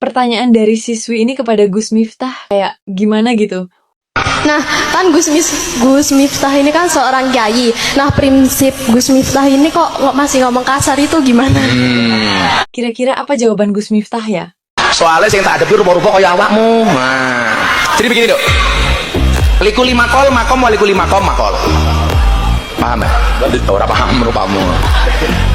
pertanyaan dari siswi ini kepada Gus Miftah kayak gimana gitu. Nah, kan Gus Miftah ini kan seorang kiai. Nah, prinsip Gus Miftah ini kok masih ngomong kasar itu gimana? Kira-kira apa jawaban Gus Miftah ya? Soalnya yang tak hadapi rupa-rupa kaya awakmu. Nah, jadi begini dok. Likuli makol, makom, walikuli makom, makol. Paham ya? Ora paham rupamu.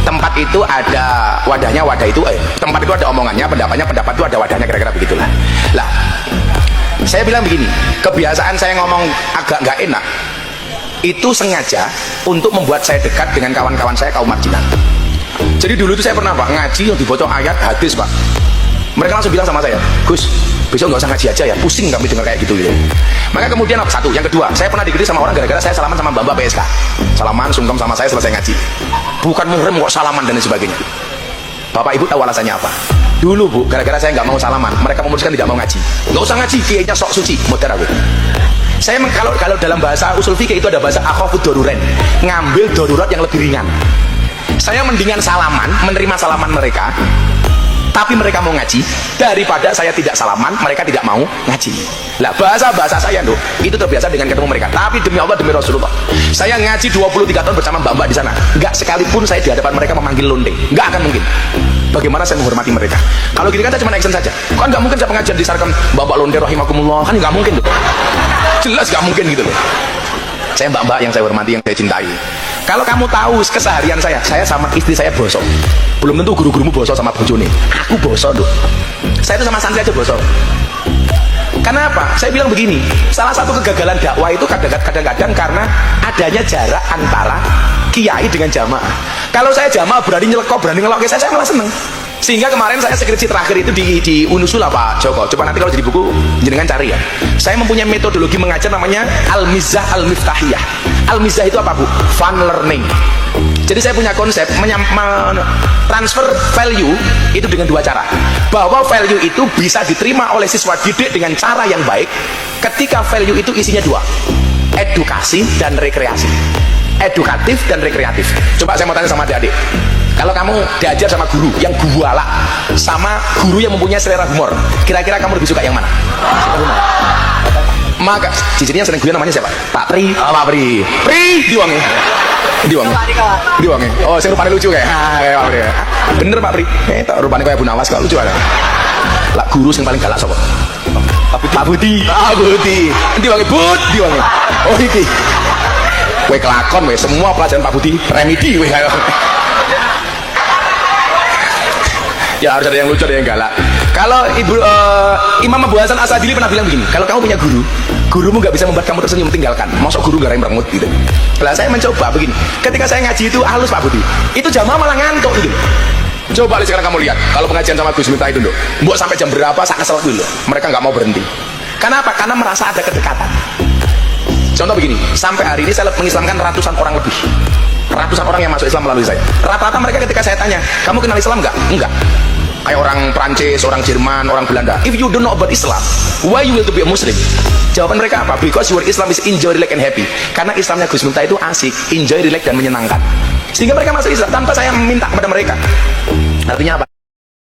Tempat itu ada wadahnya, wadah itu tempat itu ada omongannya, pendapatnya, pendapat itu ada wadahnya, kira-kira begitulah. Lah, saya bilang begini, kebiasaan saya ngomong agak nggak enak itu sengaja untuk membuat saya dekat dengan kawan-kawan saya kaum marginal. Jadi dulu itu saya pernah pak ngaji yang dibaca ayat hadis pak. Mereka langsung bilang sama saya, Gus, besok nggak usah ngaji aja ya, pusing kami dengar kayak gitu. Maka kemudian satu, yang kedua, saya pernah dikritik sama orang gara-gara saya salaman sama mbak-mbak PSK. Salaman, sungkem sama saya selesai ngaji. Bukan muhrim kok salaman dan sebagainya. Bapak ibu tahu alasannya apa? Dulu bu, gara-gara saya nggak mau salaman, mereka memutuskan tidak mau ngaji. Nggak usah ngaji, kiainya sok suci, modern. Saya kalau dalam bahasa usul fikih itu ada bahasa akhafud daruren, ngambil darurat yang lebih ringan. Saya mendingan salaman, menerima salaman mereka, tapi mereka mau ngaji daripada saya tidak salaman, mereka tidak mau ngaji. Lah bahasa saya loh, itu terbiasa dengan ketemu mereka. Tapi demi Allah, demi Rasulullah, saya ngaji 23 tahun bersama mbak-mbak di sana. Enggak sekalipun saya di hadapan mereka memanggil londe, enggak akan mungkin. Bagaimana saya menghormati mereka? Kalau gini kan saya cuma action saja. Kan nggak mungkin saya pengajian disarkan mbak-mbak londe rahimakumullah, kan nggak mungkin loh. Jelas nggak mungkin gitu loh. Saya mbak-mbak yang saya hormati, yang saya cintai. Kalau kamu tahu keseharian saya sama istri saya bosok. Belum tentu guru-gurumu bosok sama bojone. Aku bosok loh. Saya itu sama santri aja bosok. Kenapa? Saya bilang begini, salah satu kegagalan dakwah itu kadang-kadang karena adanya jarak antara kiai dengan jamaah. Kalau saya jamaah berani nyelekop, berani ngelok, saya malah seneng. Sehingga kemarin saya skripsi terakhir itu di Unusul Pak Joko. Coba nanti kalau jadi buku jenengan cari ya. Saya mempunyai metodologi mengajar namanya Al-Mizah Al-Miftahiyah. Al-Mizah itu apa bu? Fun learning. Jadi saya punya konsep transfer value itu dengan dua cara. Bahwa value itu bisa diterima oleh siswa didik dengan cara yang baik ketika value itu isinya dua, edukasi dan rekreasi. Edukatif dan rekreatif. Coba saya mau tanya sama adik-adik, kalau kamu diajar sama guru yang guala sama guru yang mempunyai selera humor, kira-kira kamu lebih suka yang mana? Maka cicitnya sering gue namanya siapa? Pak Pri. Oh, Pak Pri. Pri diwangi. Oh, saya rupanya lucu kayak. Kayak Pak Pri. Bener Pak Pri. Tak rupanya kayak Bu Nawas, kok lucu ada. Lah guru yang paling galak sapa? Pak Budi. Pak Budi. Diwangi Bud, diwangi. Oh iki. Kowe kelakon kowe, semua pelajaran Pak Budi remedi kowe. Ya harus ada yang lucu, ada yang galak. Kalau Imam Abu Hasan Asadili pernah bilang begini, kalau kamu punya guru, gurumu nggak bisa membuat kamu tersenyum, tinggalkan. Masuk guru gak merengut gitu. Lah saya mencoba begini, ketika saya ngaji itu halus Pak Budi, itu jamaah malah ngantuk gitu. Coba sekarang kamu lihat, kalau pengajian sama Gus Miftah itu loh, mbok sampai jam berapa saya kesel dulu, mereka nggak mau berhenti. Kenapa? Karena merasa ada kedekatan. Contoh begini, sampai hari ini saya mengislamkan ratusan orang lebih. Ratusan orang yang masuk Islam melalui saya. Rata-rata mereka ketika saya tanya, kamu kenal Islam nggak? Enggak. Kayak orang Prancis, orang Jerman, orang Belanda. If you don't know about Islam, why you will to be a Muslim? Jawaban mereka apa? Because your Islam is enjoy, relax, and happy. Karena Islamnya Gus Miftah itu asik, enjoy, relax, dan menyenangkan. Sehingga mereka masuk Islam tanpa saya meminta kepada mereka. Artinya apa?